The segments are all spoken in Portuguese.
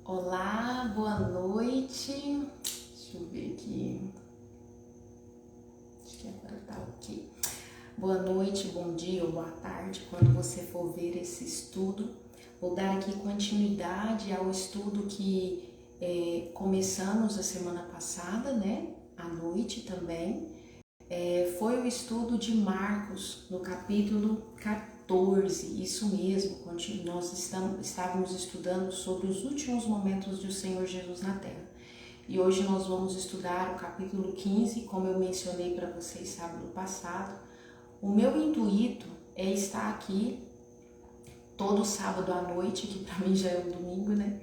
Olá, boa noite. Deixa eu ver aqui. Acho que agora tá ok. Boa noite, bom dia ou boa tarde, quando você for ver esse estudo. Vou dar aqui continuidade ao estudo que começamos a semana passada, né? À noite também. Foi o estudo de Marcos, no capítulo 14, isso mesmo, nós estávamos estudando sobre os últimos momentos do Senhor Jesus na Terra. E hoje nós vamos estudar o capítulo 15, como eu mencionei para vocês sábado passado. O meu intuito é estar aqui todo sábado à noite, que para mim já é um domingo, né?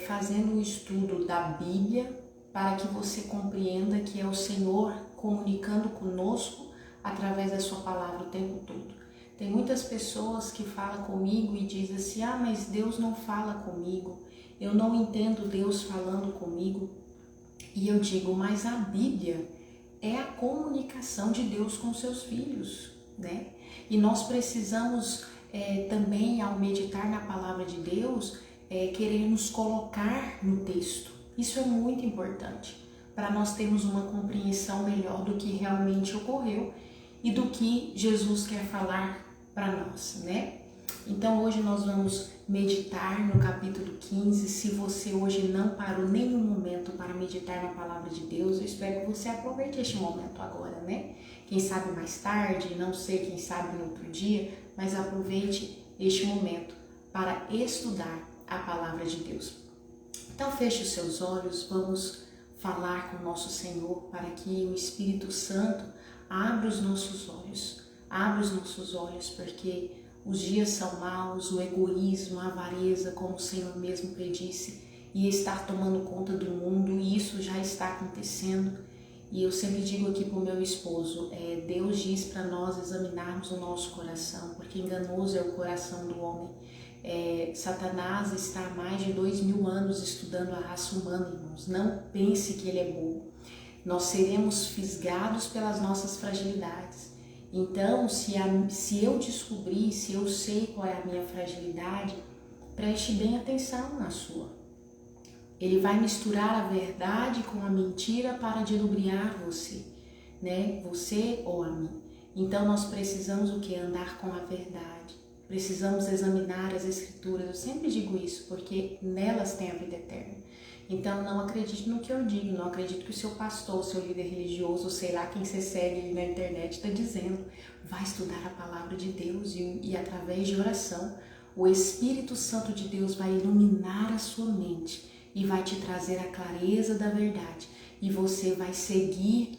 Fazendo o estudo da Bíblia, para que você compreenda que é o Senhor comunicando conosco através da sua palavra o tempo todo. Tem muitas pessoas que falam comigo e dizem assim, mas Deus não fala comigo, eu não entendo Deus falando comigo. E eu digo, mas a Bíblia é a comunicação de Deus com seus filhos, né? E nós precisamos também, ao meditar na palavra de Deus, querer nos colocar no texto. Isso é muito importante para nós termos uma compreensão melhor do que realmente ocorreu e do que Jesus quer falar para nós, né? Então hoje nós vamos meditar no capítulo 15. Se você hoje não parou nenhum momento para meditar na palavra de Deus, eu espero que você aproveite este momento agora, né? Quem sabe mais tarde, não sei, quem sabe no outro dia, mas aproveite este momento para estudar a palavra de Deus. Então feche os seus olhos, vamos falar com o nosso Senhor para que o Espírito Santo abra os nossos olhos, porque os dias são maus, o egoísmo, a avareza, como o Senhor mesmo predisse, e estar tomando conta do mundo, e isso já está acontecendo. E eu sempre digo aqui para o meu esposo, Deus diz para nós examinarmos o nosso coração, porque enganoso é o coração do homem. Satanás está há mais de 2000 anos estudando a raça humana, irmãos. Não pense que ele é bobo. Nós seremos fisgados pelas nossas fragilidades. Então, se eu descobrir, se eu sei qual é a minha fragilidade, preste bem atenção na sua. Ele vai misturar a verdade com a mentira para dilubriar você, né? Você ou a mim. Então, nós precisamos o que? Andar com a verdade. Precisamos examinar as Escrituras. Eu sempre digo isso, porque nelas tem a vida eterna. Então, não acredite no que eu digo, não acredite que o seu pastor, o seu líder religioso, sei lá quem você segue ali na internet está dizendo. Vai estudar a palavra de Deus e através de oração, o Espírito Santo de Deus vai iluminar a sua mente e vai te trazer a clareza da verdade. E você vai seguir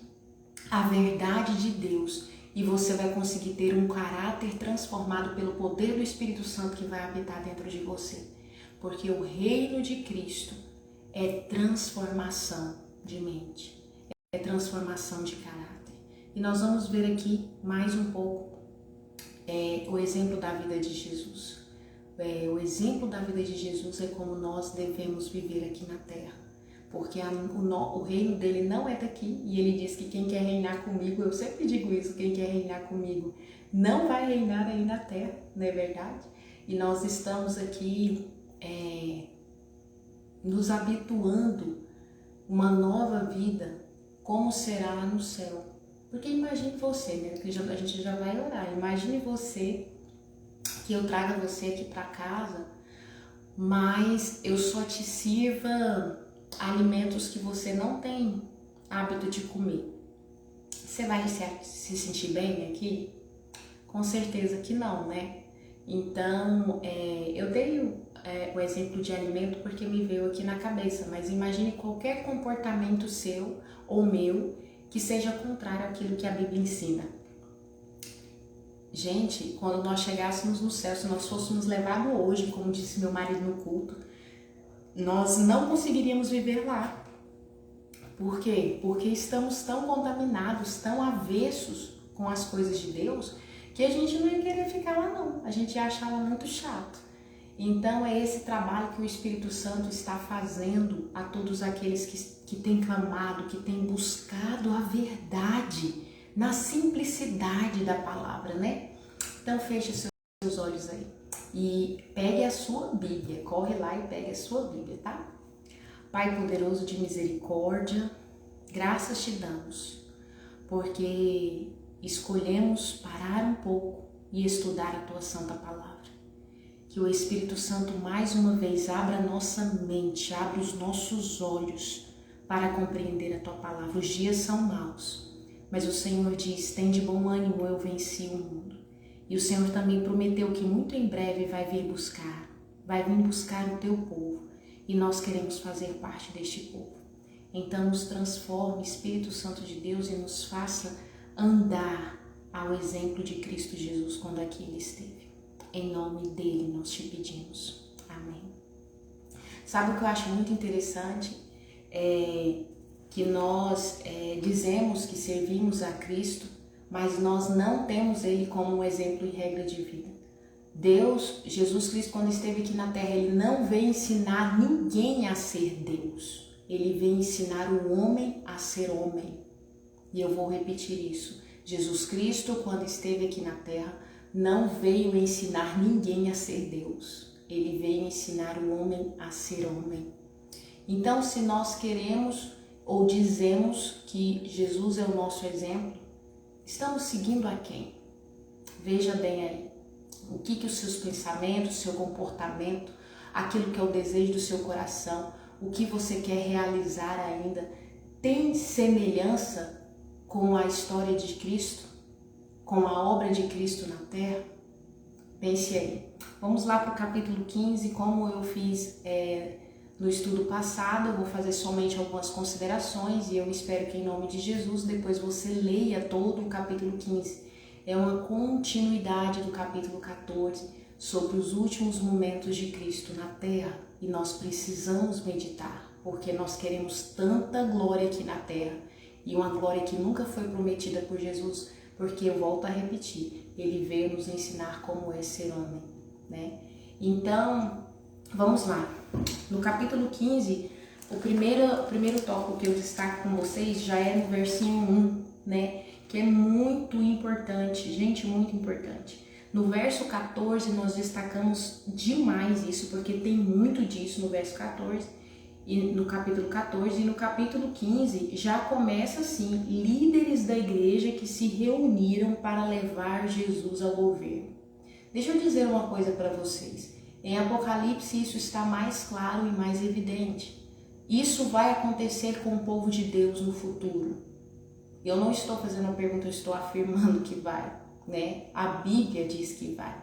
a verdade de Deus e você vai conseguir ter um caráter transformado pelo poder do Espírito Santo que vai habitar dentro de você. Porque o reino de Cristo é transformação de mente, é transformação de caráter. E nós vamos ver aqui mais um pouco o exemplo da vida de Jesus. O exemplo da vida de Jesus é como nós devemos viver aqui na terra. Porque o reino dele não é daqui. E ele diz que quem quer reinar comigo, eu sempre digo isso, quem quer reinar comigo não vai reinar aí na terra, não é verdade? E nós estamos aqui nos habituando uma nova vida, como será lá no céu. Porque imagine você, né? Que a gente já vai orar. Imagine você, que eu traga você aqui para casa, mas eu só te sirva alimentos que você não tem hábito de comer. Você vai se sentir bem aqui? Com certeza que não, né? Então, eu dei o exemplo de alimento porque me veio aqui na cabeça, mas imagine qualquer comportamento seu ou meu que seja contrário àquilo que a Bíblia ensina. Gente, quando nós chegássemos no céu, se nós fôssemos levados hoje, como disse meu marido no culto, nós não conseguiríamos viver lá. Por quê? Porque estamos tão contaminados, tão avessos com as coisas de Deus, que a gente não ia querer ficar lá não. A gente ia achar lá muito chato. Então é esse trabalho que o Espírito Santo está fazendo a todos aqueles que têm clamado, que têm buscado a verdade, na simplicidade da palavra, né? Então feche seus olhos aí. e pegue a sua Bíblia, corre lá e pegue a sua Bíblia, tá? Pai poderoso de misericórdia, graças te damos, porque escolhemos parar um pouco e estudar a tua santa palavra. Que o Espírito Santo mais uma vez abra a nossa mente, abra os nossos olhos para compreender a tua palavra. Os dias são maus, mas o Senhor diz, tem de bom ânimo, eu venci o mundo. E o Senhor também prometeu que muito em breve vai vir buscar o teu povo, e nós queremos fazer parte deste povo. Então nos transforme, Espírito Santo de Deus, e nos faça andar ao exemplo de Cristo Jesus quando aqui ele esteve. Em nome dele nós te pedimos. Amém. Sabe o que eu acho muito interessante? Que nós dizemos que servimos a Cristo, mas nós não temos ele como um exemplo e regra de vida. Deus, Jesus Cristo, quando esteve aqui na terra, ele não veio ensinar ninguém a ser Deus. Ele veio ensinar o homem a ser homem. E eu vou repetir isso. Jesus Cristo, quando esteve aqui na terra, não veio ensinar ninguém a ser Deus. Ele veio ensinar o homem a ser homem. Então, se nós queremos ou dizemos que Jesus é o nosso exemplo, estamos seguindo a quem? Veja bem aí. O que os seus pensamentos, o seu comportamento, aquilo que é o desejo do seu coração, o que você quer realizar ainda, tem semelhança com a história de Cristo? Com a obra de Cristo na terra? Pense aí. Vamos lá para o capítulo 15, como eu fiz no estudo passado, eu vou fazer somente algumas considerações e eu espero que em nome de Jesus depois você leia todo o capítulo 15. É uma continuidade do capítulo 14 sobre os últimos momentos de Cristo na terra e nós precisamos meditar, porque nós queremos tanta glória aqui na terra e uma glória que nunca foi prometida por Jesus, porque eu volto a repetir, ele veio nos ensinar como é ser homem, né? Então, vamos lá. No capítulo 15, o primeiro tópico que eu destaco com vocês já é no versinho 1, né? Que é muito importante, gente, muito importante. No verso 14, nós destacamos demais isso, porque tem muito disso no verso 14, e no capítulo 14, e no capítulo 15 já começa assim, líderes da igreja que se reuniram para levar Jesus ao governo. Deixa eu dizer uma coisa para vocês. Em Apocalipse isso está mais claro e mais evidente. Isso vai acontecer com o povo de Deus no futuro. Eu não estou fazendo uma pergunta, eu estou afirmando que vai, né? A Bíblia diz que vai.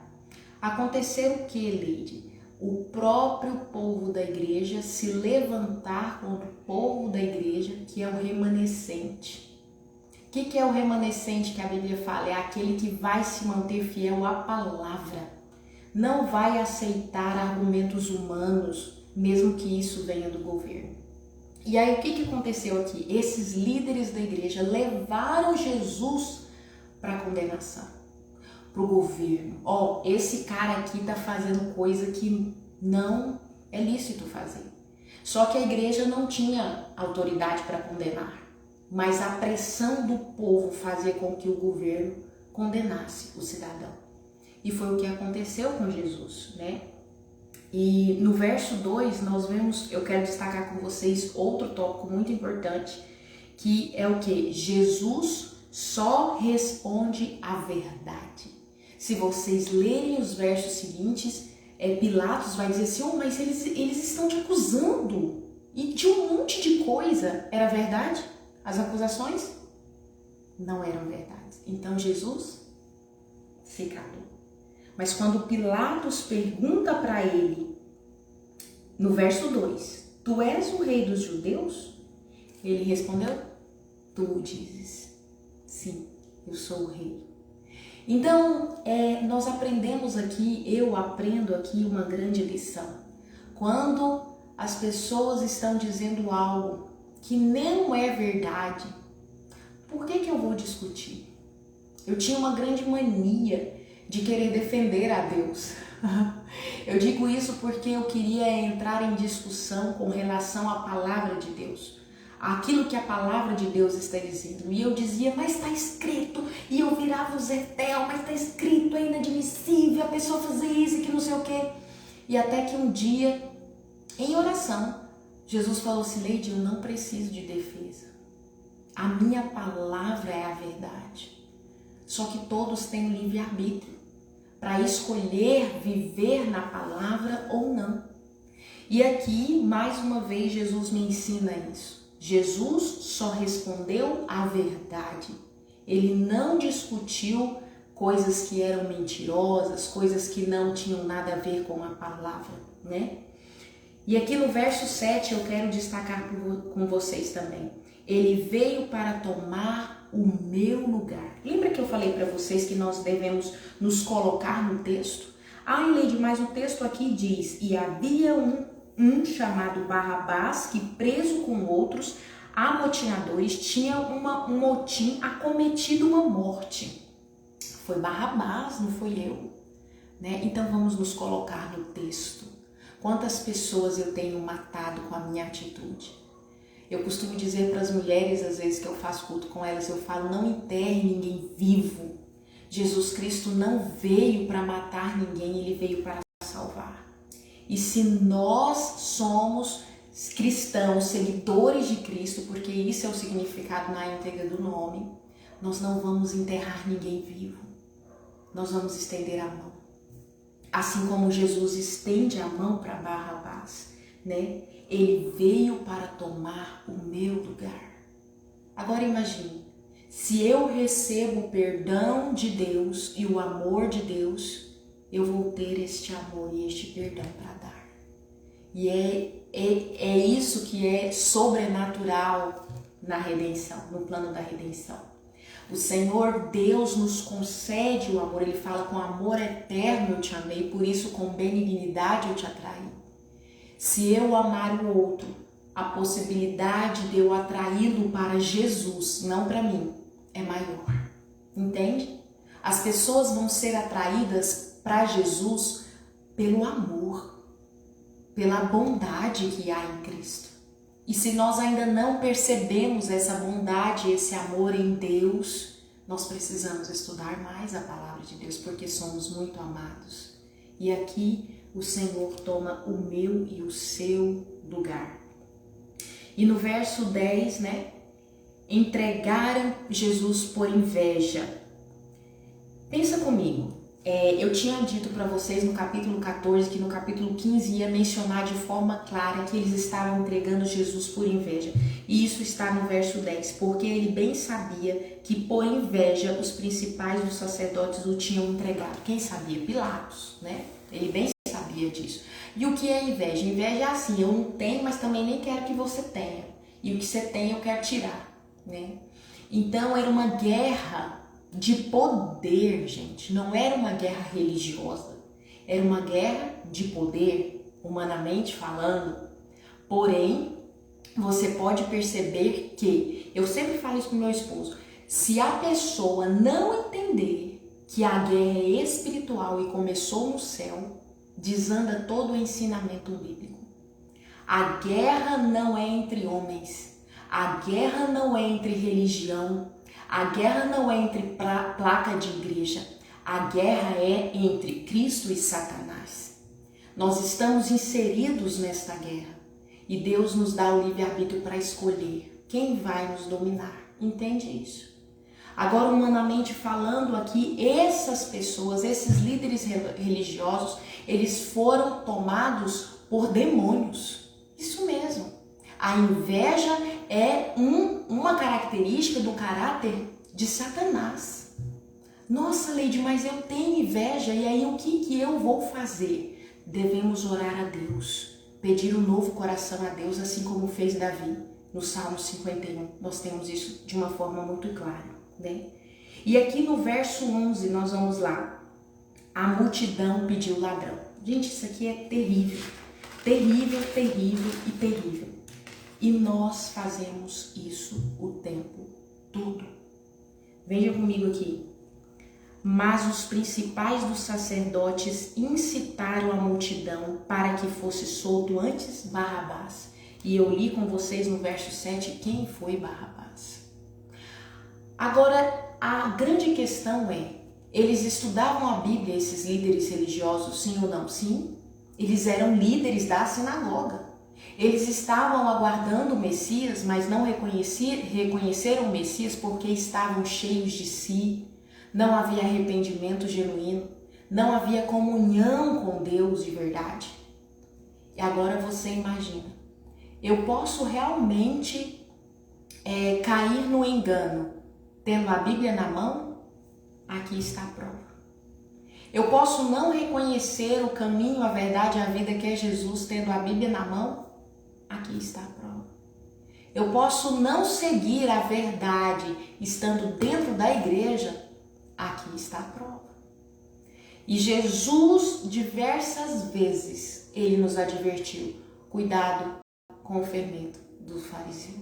Acontecer o que, Leide? O próprio povo da igreja se levantar contra o povo da igreja, que é o remanescente. O que é o remanescente que a Bíblia fala? É aquele que vai se manter fiel à palavra. Não vai aceitar argumentos humanos, mesmo que isso venha do governo. E aí o que aconteceu aqui? Esses líderes da igreja levaram Jesus para a condenação, para o governo. Esse cara aqui está fazendo coisa que não é lícito fazer. Só que a igreja não tinha autoridade para condenar, mas a pressão do povo fazia com que o governo condenasse o cidadão. E foi o que aconteceu com Jesus, né? E no verso 2 nós vemos, eu quero destacar com vocês outro tópico muito importante, que é o que? Jesus só responde a verdade. Se vocês lerem os versos seguintes, Pilatos vai dizer assim, mas eles estão te acusando. E de um monte de coisa. Era verdade? As acusações não eram verdades. Então Jesus se calou. Mas quando Pilatos pergunta para ele, no verso 2, tu és o rei dos judeus? Ele respondeu, tu o dizes. Sim, eu sou o rei. Então, nós aprendemos aqui, eu aprendo aqui uma grande lição. Quando as pessoas estão dizendo algo que não é verdade, por que eu vou discutir? Eu tinha uma grande mania de querer defender a Deus. Eu digo isso porque eu queria entrar em discussão com relação à palavra de Deus. aquilo que a palavra de Deus está dizendo. E eu dizia, mas está escrito. E eu virava o Zetel, mas está escrito, é inadmissível a pessoa fazer isso e que não sei o quê. E até que um dia, em oração, Jesus falou assim, Leide, eu não preciso de defesa. A minha palavra é a verdade. Só que todos têm livre-arbítrio para escolher viver na palavra ou não. E aqui, mais uma vez, Jesus me ensina isso. Jesus só respondeu a verdade. Ele não discutiu coisas que eram mentirosas, coisas que não tinham nada a ver com a palavra, né? E aqui no verso 7 eu quero destacar com vocês também. Ele veio para tomar o meu lugar. Lembra que eu falei para vocês que nós devemos nos colocar no texto? Leide, mas o texto aqui diz, e havia um chamado Barrabás que preso com outros amotinadores tinha um motim acometido uma morte. Foi Barrabás, não foi eu, né? Então vamos nos colocar no texto. Quantas pessoas eu tenho matado com a minha atitude? Eu costumo dizer para as mulheres, às vezes que eu faço culto com elas, eu falo, não enterre ninguém vivo. Jesus Cristo não veio para matar ninguém, ele veio para salvar. E se nós somos cristãos, seguidores de Cristo, porque isso é o significado na íntegra do nome, nós não vamos enterrar ninguém vivo. Nós vamos estender a mão. Assim como Jesus estende a mão para Barrabás, né? Ele veio para tomar o meu lugar. Agora imagine, se eu recebo o perdão de Deus e o amor de Deus, eu vou ter este amor e este perdão para dar. E é isso que é sobrenatural na redenção, no plano da redenção. O Senhor Deus nos concede o amor, Ele fala, com amor eterno eu te amei, por isso com benignidade eu te atraí. Se eu amar o outro, a possibilidade de eu atraí-lo para Jesus, não para mim, é maior. Entende? As pessoas vão ser atraídas para Jesus pelo amor, pela bondade que há em Cristo. E se nós ainda não percebemos essa bondade, esse amor em Deus, nós precisamos estudar mais a palavra de Deus, porque somos muito amados. E aqui o Senhor toma o meu e o seu lugar. E no verso 10, né? Entregaram Jesus por inveja. Pensa comigo. Eu tinha dito para vocês no capítulo 14 que no capítulo 15 ia mencionar de forma clara que eles estavam entregando Jesus por inveja. E isso está no verso 10, porque ele bem sabia que por inveja os principais dos sacerdotes o tinham entregado. Quem sabia? Pilatos, né? Ele bem sabia disso. E o que é inveja? Inveja é assim, eu não tenho, mas também nem quero que você tenha. E o que você tem eu quero tirar, né? Então era uma guerra de poder, gente. Não era uma guerra religiosa. Era uma guerra de poder, humanamente falando. Porém, você pode perceber que, eu sempre falo isso pro meu esposo, se a pessoa não entender que a guerra é espiritual e começou no céu, desanda todo o ensinamento bíblico. A guerra não é entre homens, a guerra não é entre religião, a guerra não é entre placa de igreja, a guerra é entre Cristo e Satanás. Nós estamos inseridos nesta guerra e Deus nos dá o livre-arbítrio para escolher quem vai nos dominar. Entende isso? Agora, humanamente falando aqui, essas pessoas, esses líderes religiosos, eles foram tomados por demônios. Isso mesmo. A inveja é uma característica do caráter de Satanás. Nossa, Leide, mas eu tenho inveja, e aí o que eu vou fazer? Devemos orar a Deus, pedir um novo coração a Deus, assim como fez Davi no Salmo 51. Nós temos isso de uma forma muito clara, né? E aqui no verso 11, nós vamos lá. A multidão pediu ladrão. Gente, isso aqui é terrível. Terrível, terrível e terrível. E nós fazemos isso o tempo todo. Veja comigo aqui. Mas os principais dos sacerdotes incitaram a multidão para que fosse solto antes Barrabás E eu li com vocês no verso 7 quem foi Barrabás. Agora, a grande questão é, eles estudavam a Bíblia, esses líderes religiosos, sim ou não? Sim. Eles eram líderes da sinagoga. Eles estavam aguardando o Messias, mas não reconheceram o Messias porque estavam cheios de si. Não havia arrependimento genuíno. Não havia comunhão com Deus de verdade. E agora você imagina. Eu posso realmente cair no engano tendo a Bíblia na mão? Aqui está a prova. Eu posso não reconhecer o caminho, a verdade e a vida que é Jesus tendo a Bíblia na mão? Aqui está a prova. Eu posso não seguir a verdade estando dentro da igreja? Aqui está a prova. E Jesus, diversas vezes, ele nos advertiu, cuidado com o fermento do fariseu,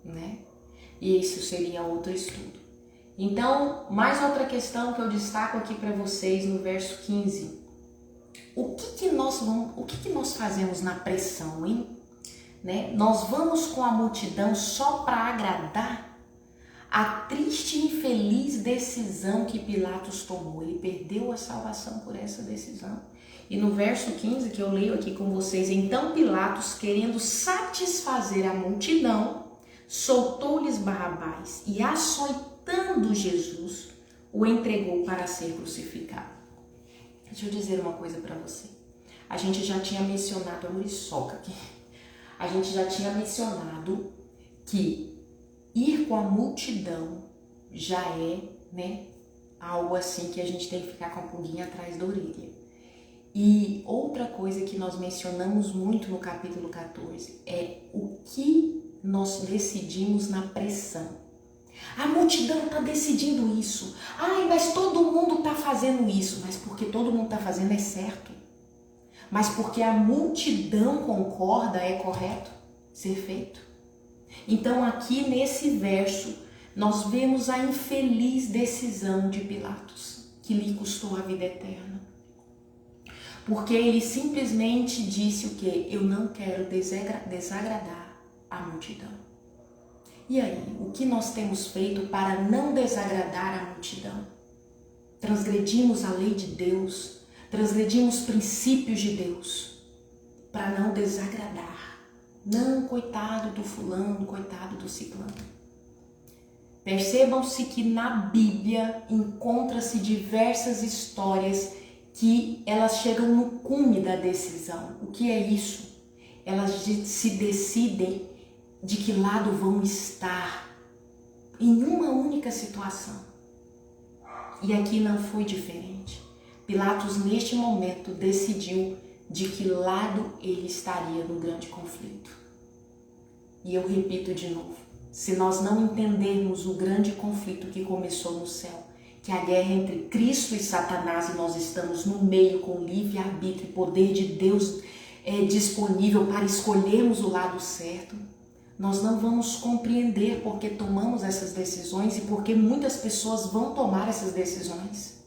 né? E isso seria outro estudo. Então, mais outra questão que eu destaco aqui para vocês no verso 15. O que nós fazemos na pressão, hein? Né? Nós vamos com a multidão só para agradar? A triste e infeliz decisão que Pilatos tomou. Ele perdeu a salvação por essa decisão. E no verso 15 que eu leio aqui com vocês, então Pilatos, querendo satisfazer a multidão, soltou-lhes Barrabás e, açoitando Jesus, o entregou para ser crucificado. Deixa eu dizer uma coisa para você. A gente já tinha mencionado, a muriçoca aqui, a gente já tinha mencionado que ir com a multidão já é, né, algo assim que a gente tem que ficar com a pulguinha atrás da orelha. E outra coisa que nós mencionamos muito no capítulo 14 é o que nós decidimos na pressão. A multidão está decidindo isso. Ai, mas todo mundo está fazendo isso. Mas porque todo mundo está fazendo é certo. Mas porque a multidão concorda é correto ser feito. Então aqui nesse verso nós vemos a infeliz decisão de Pilatos, que lhe custou a vida eterna. Porque ele simplesmente disse o quê? Eu não quero desagradar a multidão. E aí, o que nós temos feito para não desagradar a multidão? Transgredimos a lei de Deus, transgredimos princípios de Deus para não desagradar. Não, coitado do fulano, coitado do ciclano. Percebam-se que na Bíblia encontra-se diversas histórias que elas chegam no cume da decisão. O que é isso? Elas se decidem de que lado vão estar em uma única situação. E aqui não foi diferente. Pilatos, neste momento, decidiu de que lado ele estaria no grande conflito. E eu repito de novo, se nós não entendermos o grande conflito que começou no céu, que a guerra entre Cristo e Satanás, e nós estamos no meio com livre-arbítrio e poder de Deus disponível para escolhermos o lado certo, nós não vamos compreender porque tomamos essas decisões e porque muitas pessoas vão tomar essas decisões.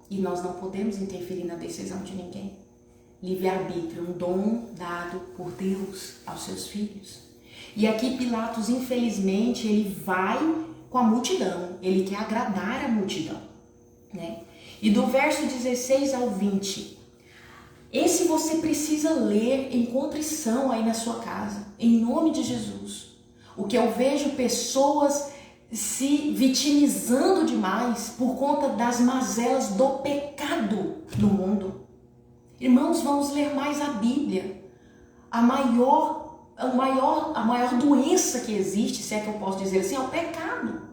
E nós não podemos interferir na decisão de ninguém. Livre-arbítrio, um dom dado por Deus aos seus filhos. E aqui Pilatos, infelizmente, ele vai com a multidão, ele quer agradar a multidão, né? E do verso 16 ao 20, esse você precisa ler em contrição aí na sua casa, em nome de Jesus. O que eu vejo pessoas se vitimizando demais por conta das mazelas do pecado no mundo. Irmãos, vamos ler mais a Bíblia. A maior doença que existe, se é que eu posso dizer assim, é o pecado.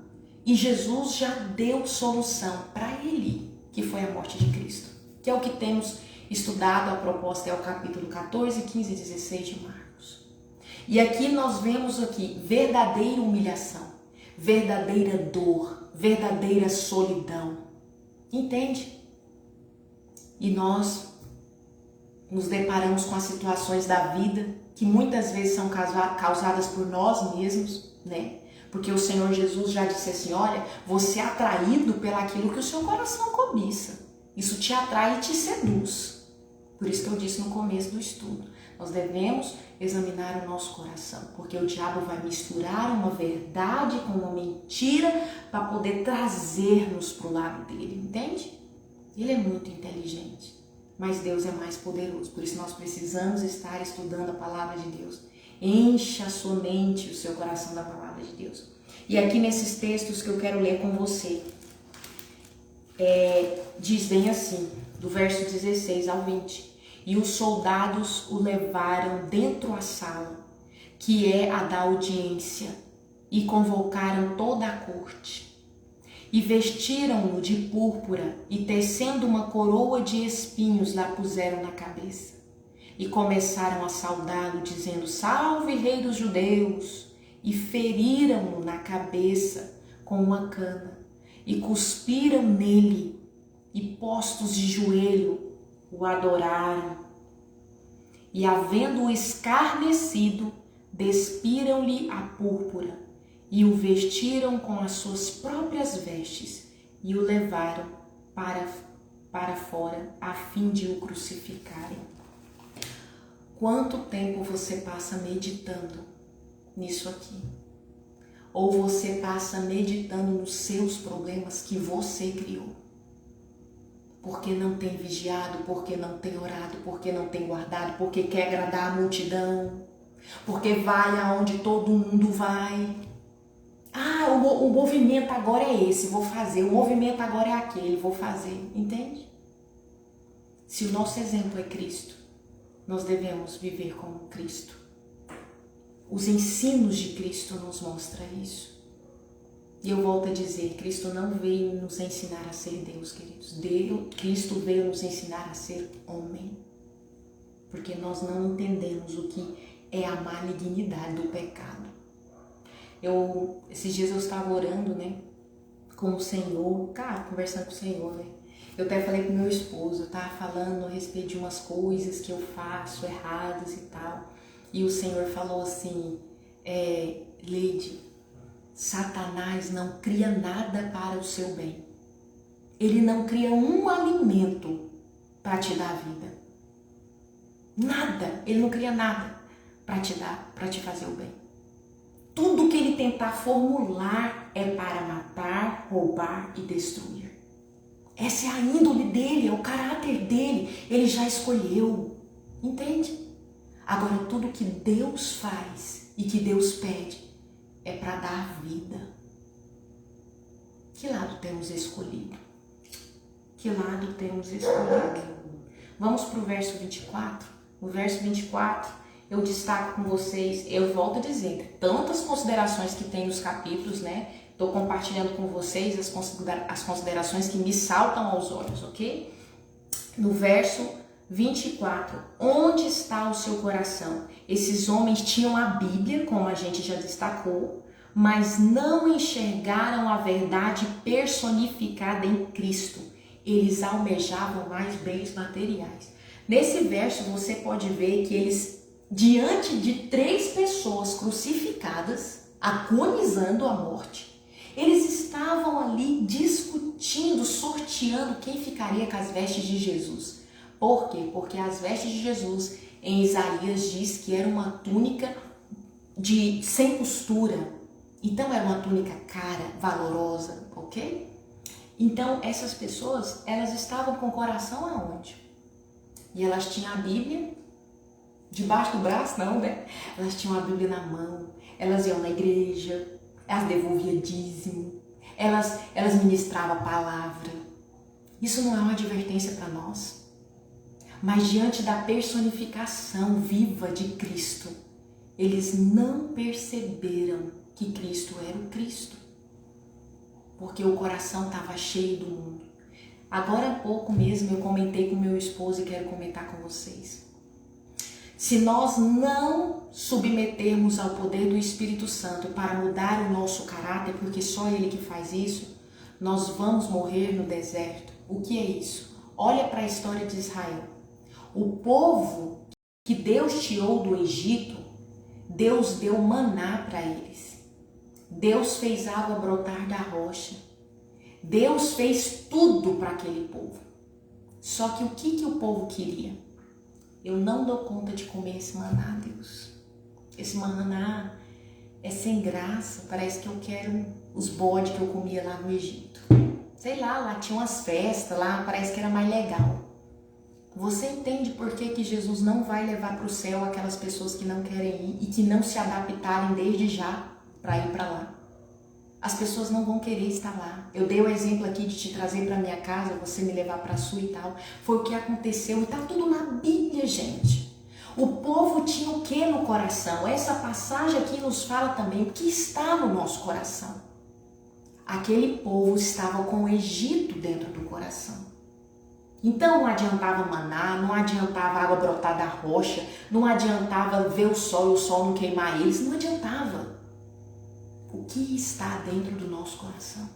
E Jesus já deu solução para ele, que foi a morte de Cristo. Que é o que temos estudado, a proposta é o capítulo 14, 15 e 16 de Marcos. E aqui nós vemos aqui verdadeira humilhação, verdadeira dor, verdadeira solidão. Entende? E nós nos deparamos com as situações da vida que muitas vezes são causadas por nós mesmos, né? Porque o Senhor Jesus já disse assim, olha, você é atraído pelaquilo que o seu coração cobiça. Isso te atrai e te seduz. Por isso que eu disse no começo do estudo. Nós devemos examinar o nosso coração, porque o diabo vai misturar uma verdade com uma mentira para poder trazer-nos para o lado dele, entende? Ele é muito inteligente, mas Deus é mais poderoso, por isso nós precisamos estar estudando a palavra de Deus. Encha a sua mente, o seu coração da palavra de Deus. E aqui nesses textos que eu quero ler com você, diz bem assim, do verso 16 ao 20. E os soldados o levaram dentro da sala, que é a da audiência, e convocaram toda a corte. E vestiram-no de púrpura, e tecendo uma coroa de espinhos, lá puseram na cabeça. E começaram a saudá-lo, dizendo: Salve, Rei dos Judeus! E feriram-no na cabeça com uma cana, e cuspiram nele, e postos de joelho, o adoraram. E havendo-o escarnecido, despiram-lhe a púrpura, e o vestiram com as suas próprias vestes, e o levaram para fora, a fim de o crucificarem. Quanto tempo você passa meditando nisso aqui? Ou você passa meditando nos seus problemas que você criou? Porque não tem vigiado, porque não tem orado, porque não tem guardado, porque quer agradar a multidão, porque vai aonde todo mundo vai. O movimento agora é esse, vou fazer. O movimento agora é aquele, vou fazer. Entende? Se o nosso exemplo é Cristo, nós devemos viver como Cristo. Os ensinos de Cristo nos mostram isso. E eu volto a dizer, Cristo não veio nos ensinar a ser Deus, queridos. Cristo veio nos ensinar a ser homem. Porque nós não entendemos o que é a malignidade do pecado. Esses dias eu estava orando, com o Senhor, conversando com o Senhor, Eu até falei com meu esposo, eu estava falando a respeito de umas coisas que eu faço erradas e tal. E o Senhor falou assim, Leide, Satanás não cria nada para o seu bem. Ele não cria um alimento para te dar vida. Nada, ele não cria nada para te fazer o bem. Tudo que ele tentar formular é para matar, roubar e destruir. Essa é a índole dele, é o caráter dele. Ele já escolheu, entende? Agora, tudo que Deus faz e que Deus pede é para dar vida. Que lado temos escolhido? Que lado temos escolhido? Vamos para o verso 24. No verso 24, eu destaco com vocês, eu volto a dizer, tantas considerações que tem nos capítulos, Estou compartilhando com vocês as considerações que me saltam aos olhos, ok? No verso 24, onde está o seu coração? Esses homens tinham a Bíblia, como a gente já destacou, mas não enxergaram a verdade personificada em Cristo. Eles almejavam mais bens materiais. Nesse verso você pode ver que eles, diante de 3 pessoas crucificadas, agonizando a morte, eles estavam ali discutindo, sorteando quem ficaria com as vestes de Jesus. Por quê? Porque as vestes de Jesus, em Isaías, diz que era uma túnica sem costura. Então era uma túnica cara, valorosa, ok? Então essas pessoas, elas estavam com o coração aonde? E elas tinham a Bíblia debaixo do braço, não, Elas tinham a Bíblia na mão, elas iam na igreja, elas devolviam dízimo, elas ministravam a palavra. Isso não é uma advertência para nós. Mas diante da personificação viva de Cristo, eles não perceberam que Cristo era o Cristo. Porque o coração estava cheio do mundo. Agora há pouco mesmo eu comentei com meu esposo e quero comentar com vocês. Se nós não submetermos ao poder do Espírito Santo para mudar o nosso caráter, porque só Ele que faz isso, nós vamos morrer no deserto. O que é isso? Olha para a história de Israel. O povo que Deus tirou do Egito, Deus deu maná para eles. Deus fez água brotar da rocha. Deus fez tudo para aquele povo. Só que o que o povo queria? eu não dou conta de comer esse maná, Deus. Esse maná é sem graça, parece que eu quero os bodes que eu comia lá no Egito. Sei lá tinha umas festas, lá parece que era mais legal. Você entende por que Jesus não vai levar para o céu aquelas pessoas que não querem ir e que não se adaptarem desde já para ir para lá? As pessoas não vão querer estar lá. Eu dei o exemplo aqui de te trazer para minha casa, você me levar para a sua e tal. Foi o que aconteceu e está tudo na Bíblia, gente. O povo tinha o que no coração? Essa passagem aqui nos fala também o que está no nosso coração. Aquele povo estava com o Egito dentro do coração. Então não adiantava maná, não adiantava água brotar da rocha, não adiantava ver o sol e o sol não queimar eles, não adiantava. O que está dentro do nosso coração?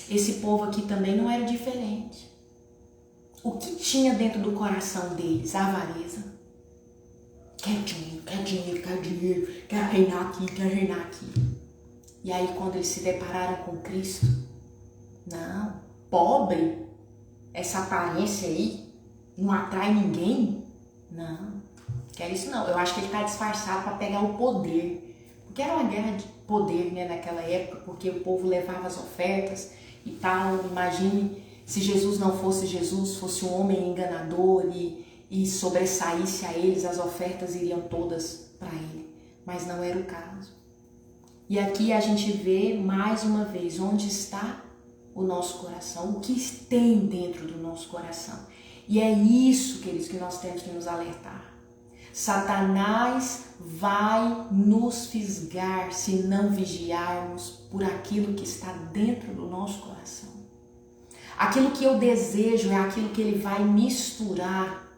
Esse povo aqui também não era diferente. O que tinha dentro do coração deles? A avareza. Quer dinheiro, quer dinheiro, quer dinheiro, quer reinar aqui, quer reinar aqui. E aí quando eles se depararam com Cristo, não, pobre, essa aparência aí não atrai ninguém? Não, quer isso não. Eu acho que ele está disfarçado para pegar o poder. Porque era uma guerra de poder, né, naquela época, porque o povo levava as ofertas e tal. Imagine se Jesus não fosse Jesus, fosse um homem enganador e sobressaísse a eles, as ofertas iriam todas para ele. Mas não era o caso. E aqui a gente vê mais uma vez onde está o nosso coração, o que tem dentro do nosso coração. E é isso, queridos, que nós temos que nos alertar. Satanás vai nos fisgar se não vigiarmos por aquilo que está dentro do nosso coração. Aquilo que eu desejo é aquilo que ele vai misturar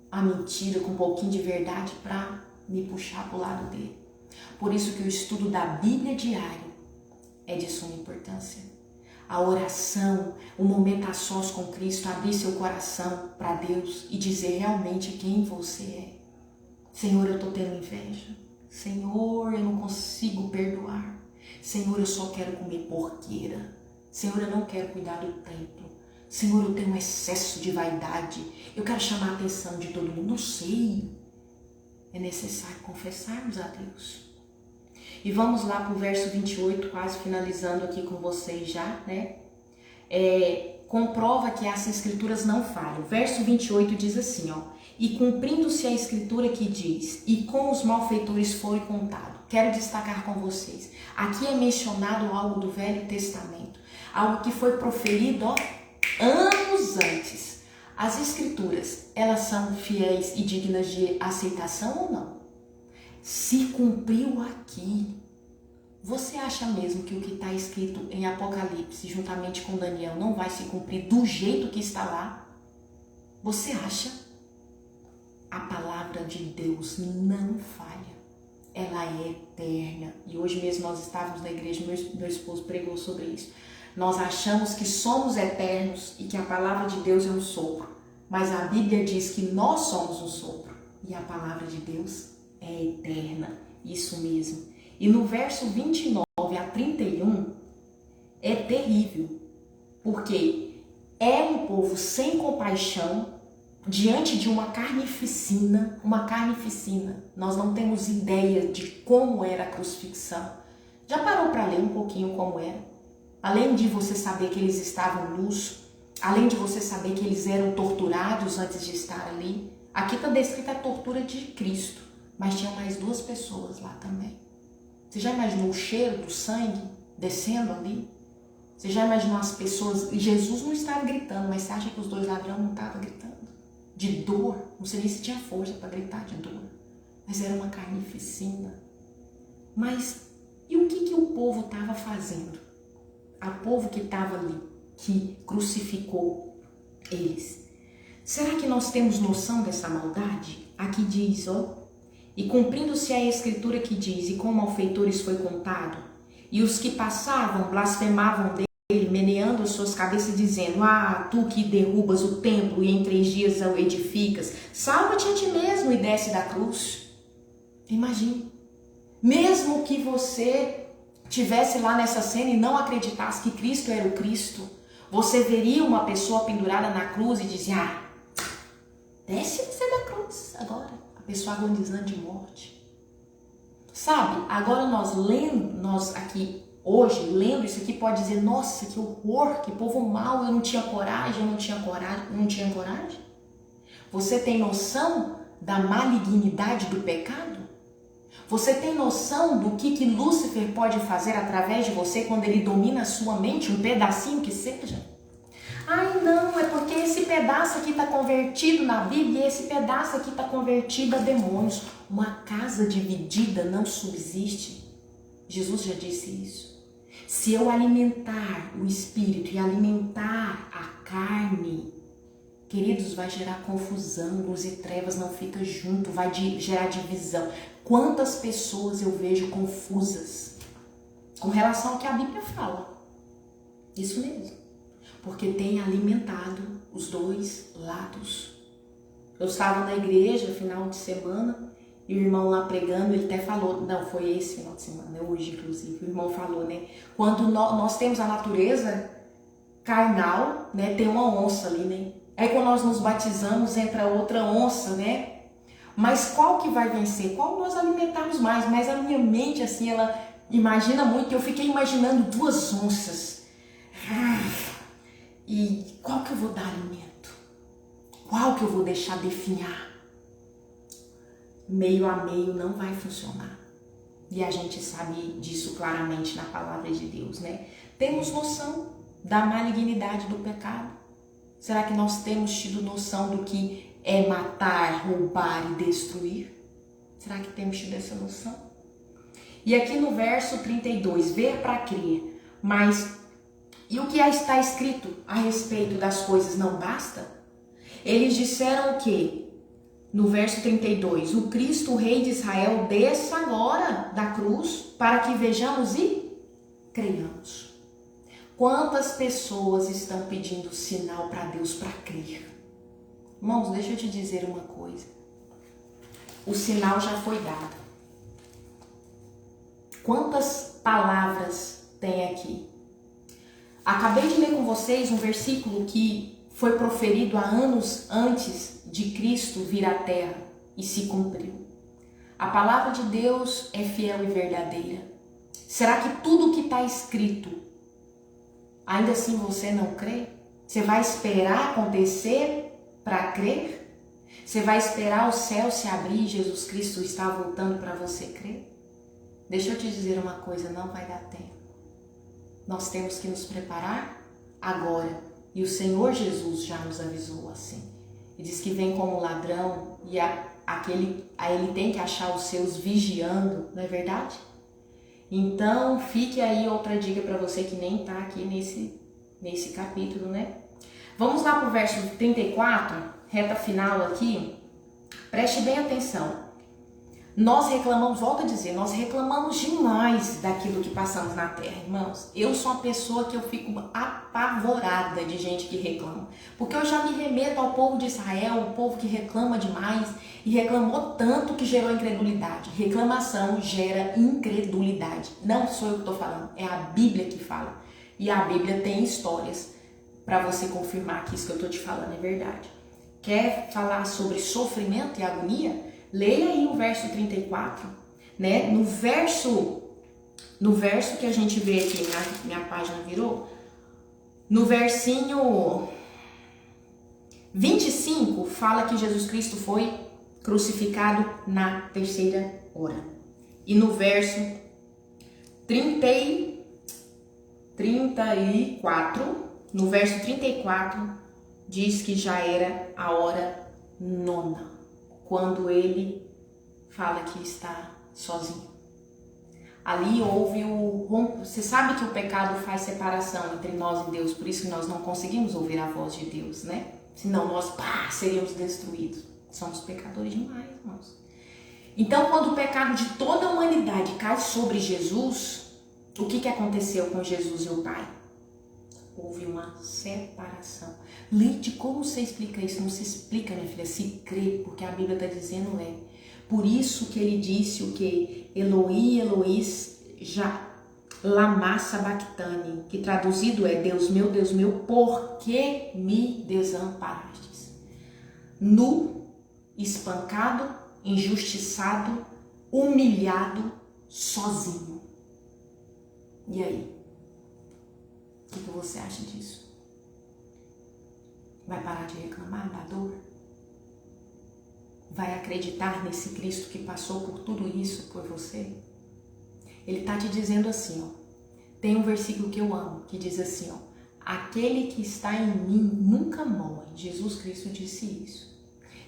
a mentira com um pouquinho de verdade para me puxar para o lado dele. Por isso que o estudo da Bíblia diário é de suma importância. A oração, o momento a sós com Cristo, abrir seu coração para Deus e dizer realmente quem você é. Senhor, eu estou tendo inveja. Senhor, eu não consigo perdoar. Senhor, eu só quero comer porqueira. Senhor, eu não quero cuidar do templo. Senhor, eu tenho um excesso de vaidade. Eu quero chamar a atenção de todo mundo. Não sei. É necessário confessarmos a Deus. E vamos lá para o verso 28, quase finalizando aqui com vocês já, né? Comprova que essas escrituras não falham. O verso 28 diz assim, ó. E cumprindo-se a escritura que diz, e com os malfeitores foi contado. Quero destacar com vocês. Aqui é mencionado algo do Velho Testamento. Algo que foi proferido, ó, anos antes. As escrituras, elas são fiéis e dignas de aceitação ou não? Se cumpriu aqui. Você acha mesmo que o que está escrito em Apocalipse, juntamente com Daniel, não vai se cumprir do jeito que está lá? Você acha? A palavra de Deus não falha. Ela é eterna. E hoje mesmo nós estávamos na igreja, meu esposo pregou sobre isso. Nós achamos que somos eternos e que a palavra de Deus é um sopro. Mas a Bíblia diz que nós somos um sopro. E a palavra de Deus é eterna. Isso mesmo. E no verso 29 a 31 é terrível. Porque é um povo sem compaixão, diante de uma carnificina, nós não temos ideia de como era a crucifixão. Já parou para ler um pouquinho como era? Além de você saber que eles estavam nus, além de você saber que eles eram torturados antes de estar ali, aqui está descrita a tortura de Cristo, mas tinha mais duas pessoas lá também. Você já imaginou o cheiro do sangue descendo ali? Você já imaginou as pessoas? Jesus não estava gritando, mas você acha que os dois ladrões não estavam gritando? De dor, não sei nem se tinha força para gritar de dor, mas era uma carnificina. Mas e o que o povo estava fazendo? O povo que estava ali, que crucificou eles. Será que nós temos noção dessa maldade? Aqui diz, ó, e cumprindo-se a escritura que diz, e com malfeitores foi contado, e os que passavam blasfemavam dele, meneando as suas cabeças, dizendo, ah, tu que derrubas o templo e em 3 dias o edificas, salva-te a ti mesmo e desce da cruz. Imagine, mesmo que você tivesse lá nessa cena e não acreditasse que Cristo era o Cristo, você veria uma pessoa pendurada na cruz e dizia, ah, desce você da agora, a pessoa agonizando de morte. Sabe, agora nós aqui hoje, lendo isso aqui, pode dizer, nossa, que horror, que povo mau, eu não tinha coragem, não tinha coragem. Você tem noção da malignidade do pecado? Você tem noção do que Lúcifer pode fazer através de você quando ele domina a sua mente, um pedacinho que seja? Ai, não, é porque esse pedaço aqui está convertido na Bíblia e esse pedaço aqui está convertido a demônios. Uma casa dividida não subsiste. Jesus já disse isso. Se eu alimentar o espírito e alimentar a carne, queridos, vai gerar confusão, luz e trevas não ficam junto, vai gerar divisão. Quantas pessoas eu vejo confusas com relação ao que a Bíblia fala. Isso mesmo. Porque tem alimentado os dois lados. Eu estava na igreja final de semana e o irmão lá pregando, ele até falou, não, foi esse final de semana, hoje inclusive, o irmão falou, né? Quando nós temos a natureza carnal, né? Tem uma onça ali, né? Aí quando nós nos batizamos, entra outra onça, né? Mas qual que vai vencer? Qual nós alimentarmos mais? Mas a minha mente, assim, ela imagina muito. Eu fiquei imaginando duas onças. E qual que eu vou dar alimento? Qual que eu vou deixar definhar? Meio a meio não vai funcionar. E a gente sabe disso claramente na palavra de Deus, né? Temos noção da malignidade do pecado? Será que nós temos tido noção do que é matar, roubar e destruir? Será que temos tido essa noção? E aqui no verso 32, ver para crer, mas e o que está escrito a respeito das coisas não basta? Eles disseram o quê? No verso 32, o Cristo, o Rei de Israel, desça agora da cruz para que vejamos e creiamos. Quantas pessoas estão pedindo sinal para Deus para crer? Irmãos, deixa eu te dizer uma coisa. O sinal já foi dado. Quantas palavras tem aqui? Acabei de ler com vocês um versículo que foi proferido há anos antes de Cristo vir à Terra e se cumpriu. A palavra de Deus é fiel e verdadeira. Será que tudo que está escrito, ainda assim você não crê? Você vai esperar acontecer para crer? Você vai esperar o céu se abrir e Jesus Cristo está voltando para você crer? Deixa eu te dizer uma coisa, não vai dar tempo. Nós temos que nos preparar agora. E o Senhor Jesus já nos avisou assim. Ele diz que vem como ladrão e ele tem que achar os seus vigiando, não é verdade? Então, fique aí outra dica para você que nem está aqui nesse capítulo, né? Vamos lá para o verso 34, reta final aqui. Preste bem atenção. Nós reclamamos, volto a dizer, nós reclamamos demais daquilo que passamos na terra, irmãos. Eu sou uma pessoa que eu fico apavorada de gente que reclama. Porque eu já me remeto ao povo de Israel, o povo que reclama demais e reclamou tanto que gerou incredulidade. Reclamação gera incredulidade. Não sou eu que estou falando, é a Bíblia que fala. E a Bíblia tem histórias para você confirmar que isso que eu estou te falando é verdade. Quer falar sobre sofrimento e agonia? Leia aí o verso 34, né? No verso que a gente vê aqui, minha página virou, no versinho 25, fala que Jesus Cristo foi crucificado na terceira hora. E no verso 34, no verso 34, diz que já era a hora nona. Quando ele fala que está sozinho. Ali houve Você sabe que o pecado faz separação entre nós e Deus, por isso que nós não conseguimos ouvir a voz de Deus, né? Senão nós, seríamos destruídos. Somos pecadores demais, irmãos. Então, quando o pecado de toda a humanidade cai sobre Jesus, o que aconteceu com Jesus e o Pai? Houve uma separação. Leite, como você explica isso? Não se explica, minha filha, se crê, porque a Bíblia está dizendo Por isso que ele disse o que? Eloi, Eloi, já lama sabachthani, que traduzido é Deus meu, por que me desamparastes? Nu espancado, injustiçado, humilhado, sozinho. E aí? O que você acha disso? Vai parar de reclamar da dor? Vai acreditar nesse Cristo que passou por tudo isso por você? Ele está te dizendo assim, ó. Tem um versículo que eu amo, que diz assim, ó. Aquele que está em mim nunca morre. Jesus Cristo disse isso.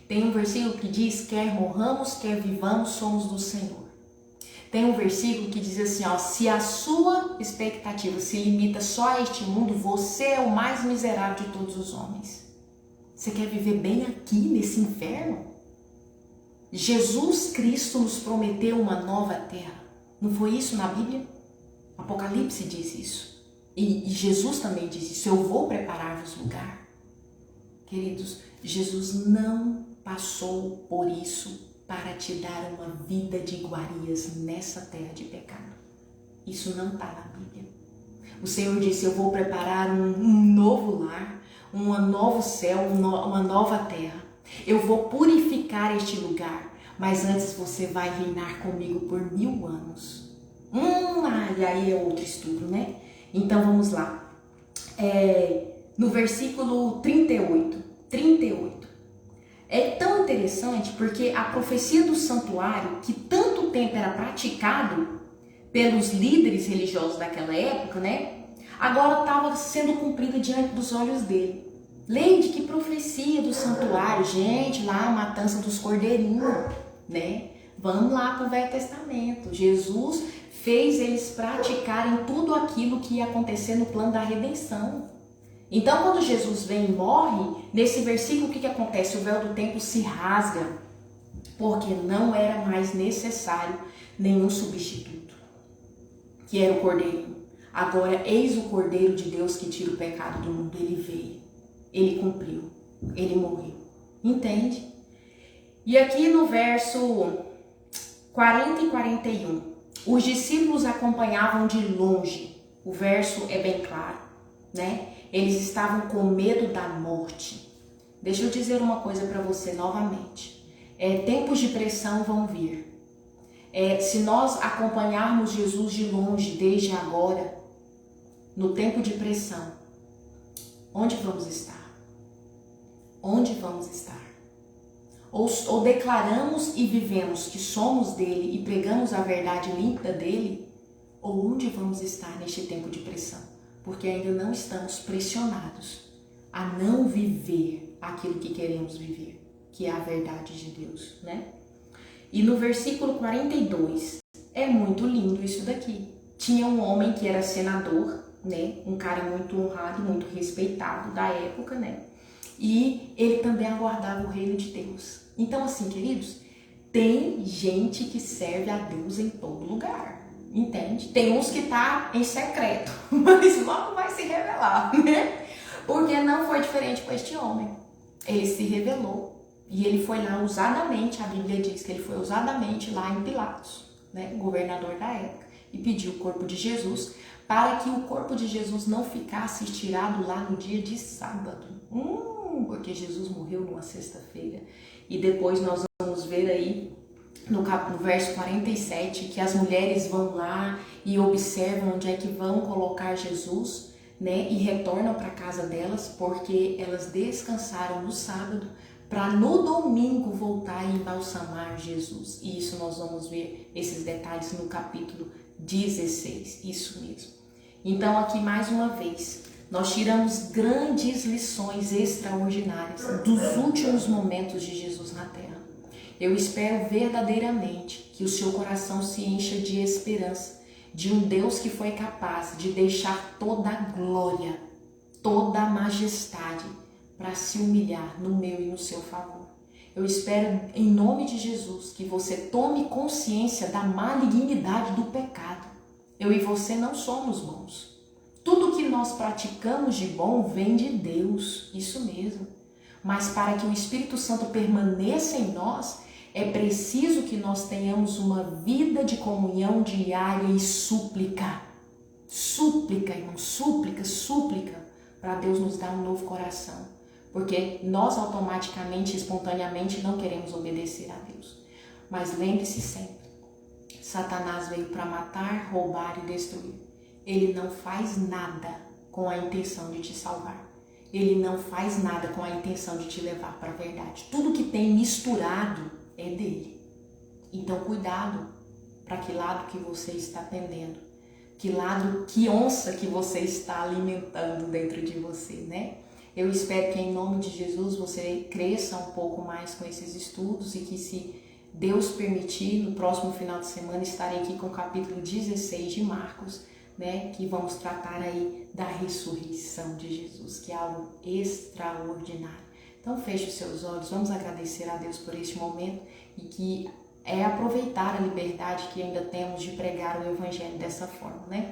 Tem um versículo que diz, quer morramos, quer vivamos, somos do Senhor. Tem um versículo que diz assim, ó, se a sua expectativa se limita só a este mundo, você é o mais miserável de todos os homens. Você quer viver bem aqui, nesse inferno? Jesus Cristo nos prometeu uma nova terra. Não foi isso na Bíblia? Apocalipse diz isso. E Jesus também diz isso. Eu vou preparar-vos lugar. Queridos, Jesus não passou por isso para te dar uma vida de iguarias nessa terra de pecado. Isso não está na Bíblia. O Senhor disse, eu vou preparar um novo lar, um novo céu, uma nova terra. Eu vou purificar este lugar, mas antes você vai reinar comigo por 1000 anos. E aí é outro estudo, né? Então vamos lá. No versículo 38. É tão interessante porque a profecia do santuário, que tanto tempo era praticado pelos líderes religiosos daquela época, né? Agora estava sendo cumprida diante dos olhos dele. Leide, que profecia do santuário, gente, lá a matança dos cordeirinhos, né? Vamos lá para o Velho Testamento. Jesus fez eles praticarem tudo aquilo que ia acontecer no plano da redenção. Então, quando Jesus vem e morre, nesse versículo, o que acontece? O véu do templo se rasga, porque não era mais necessário nenhum substituto, que era o Cordeirinho. Agora, eis o Cordeiro de Deus que tira o pecado do mundo. Ele veio, ele cumpriu, ele morreu. Entende? E aqui no verso 40 e 41, os discípulos acompanhavam de longe. O verso é bem claro, né? Eles estavam com medo da morte. Deixa eu dizer uma coisa para você novamente. Tempos de pressão vão vir. Se nós acompanharmos Jesus de longe desde agora, no tempo de pressão, onde vamos estar? Onde vamos estar? Ou declaramos e vivemos que somos dele e pregamos a verdade límpida dele, ou onde vamos estar neste tempo de pressão? Porque ainda não estamos pressionados a não viver aquilo que queremos viver, que é a verdade de Deus, né? E no versículo 42, é muito lindo isso daqui. Tinha um homem que era senador, né? Um cara muito honrado, muito respeitado da época, né? E ele também aguardava o reino de Deus. Então, assim, queridos, tem gente que serve a Deus em todo lugar. Entende? Tem uns que tá em secreto, mas logo vai se revelar, né? Porque não foi diferente com este homem. Ele se revelou e ele foi lá ousadamente, a Bíblia diz que ele foi ousadamente lá em Pilatos, né? Governador da época, e pediu o corpo de Jesus para que o corpo de Jesus não ficasse estirado lá no dia de sábado. Porque Jesus morreu numa sexta-feira. E depois nós vamos ver aí no verso 47, que as mulheres vão lá e observam onde é que vão colocar Jesus, né? E retornam para casa delas, porque elas descansaram no sábado, para no domingo voltar e embalsamar Jesus. E isso nós vamos ver esses detalhes no capítulo 16, isso mesmo. Então aqui mais uma vez, nós tiramos grandes lições extraordinárias dos últimos momentos de Jesus na Terra. Eu espero verdadeiramente que o seu coração se encha de esperança, de um Deus que foi capaz de deixar toda a glória, toda a majestade para se humilhar no meu e no seu favor. Eu espero, em nome de Jesus, que você tome consciência da malignidade do pecado. Eu e você não somos bons. Tudo que nós praticamos de bom vem de Deus, isso mesmo. Mas para que o Espírito Santo permaneça em nós, é preciso que nós tenhamos uma vida de comunhão diária e súplica. Súplica, irmão, súplica, para Deus nos dar um novo coração. porque nós automaticamente, espontaneamente não queremos obedecer a Deus. Mas lembre-se sempre, Satanás veio para matar, roubar e destruir. Ele não faz nada com a intenção de te salvar. Ele não faz nada com a intenção de te levar para a verdade. Tudo que tem misturado é dele. Então cuidado para que lado que você está pendendo. Que onça que você está alimentando dentro de você, né? Eu espero que em nome de Jesus você cresça um pouco mais com esses estudos e que, se Deus permitir, no próximo final de semana estarei aqui com o capítulo 16 de Marcos, né? Que vamos tratar aí da ressurreição de Jesus, que é algo extraordinário. Então feche os seus olhos, vamos agradecer a Deus por este momento e que aproveitar a liberdade que ainda temos de pregar o Evangelho dessa forma, né?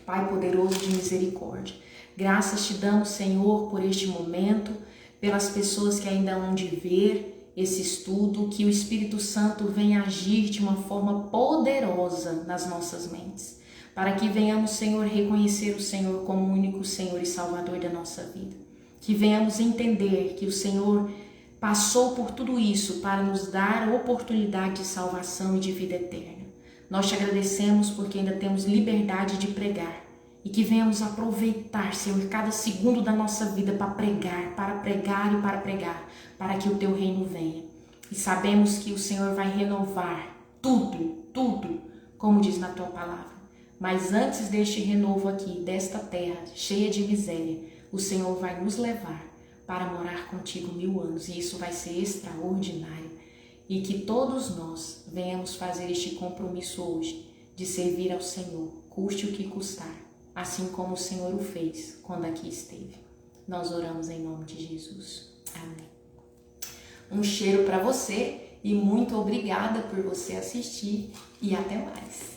Pai poderoso de misericórdia, graças te damos, Senhor, por este momento, pelas pessoas que ainda hão de ver esse estudo, que o Espírito Santo venha agir de uma forma poderosa nas nossas mentes, para que venhamos, Senhor, reconhecer o Senhor como o único Senhor e Salvador da nossa vida, que venhamos entender que o Senhor passou por tudo isso para nos dar a oportunidade de salvação e de vida eterna. Nós te agradecemos porque ainda temos liberdade de pregar e que venhamos aproveitar, Senhor, cada segundo da nossa vida para pregar, para que o teu reino venha. E sabemos que o Senhor vai renovar tudo, como diz na tua palavra. Mas antes deste renovo aqui, desta terra cheia de miséria, o Senhor vai nos levar para morar contigo 1000 anos, e isso vai ser extraordinário. E que todos nós venhamos fazer este compromisso hoje de servir ao Senhor, custe o que custar, assim como o Senhor o fez quando aqui esteve. Nós oramos em nome de Jesus. Amém. Um cheiro para você e muito obrigada por você assistir e até mais.